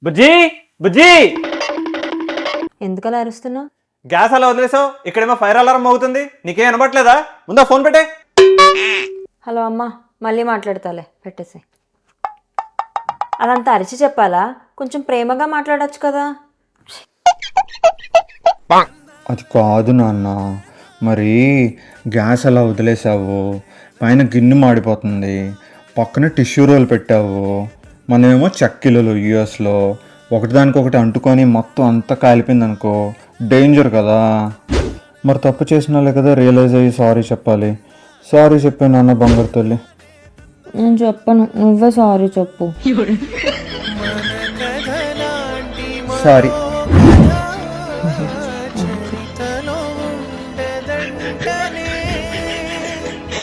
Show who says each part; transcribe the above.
Speaker 1: బుజ్జి బుజ్జి
Speaker 2: ఎందుకలా అరుస్తున్నావు?
Speaker 1: గ్యాస్ అలా వదిలేసావు, ఇక్కడేమో ఫైర్ అలారం అవుతుంది, నీకేం వినబట్లేదా? ముందా ఫోన్ పెట్టే.
Speaker 2: హలో అమ్మా, మళ్ళీ మాట్లాడతాలే, పెట్టేసి. అదంతా అరిచి చెప్పాలా? కొంచెం ప్రేమగా మాట్లాడొచ్చు కదా.
Speaker 3: అది కాదు నాన్న, మరి గ్యాస్ అలా వదిలేసావు, పైన గిన్నె మాడిపోతుంది, పక్కన టిష్యూ రోల్ పెట్టావు, మనమేమో చెక్కిళ్ళు యూఎస్లో ఒకటిదానికొకటి అంటుకొని మొత్తం అంతా కాలిపోయింది అనుకో, డేంజర్ కదా. మరి తప్పు చేసిన వాళ్ళే కదా రియలైజ్ అయ్యి సారీ చెప్పాలి. సారీ చెప్పాను నాన్న బంగారు తల్లి.
Speaker 2: నేను చెప్పను, నువ్వే సారీ చెప్పు.
Speaker 3: సారీ.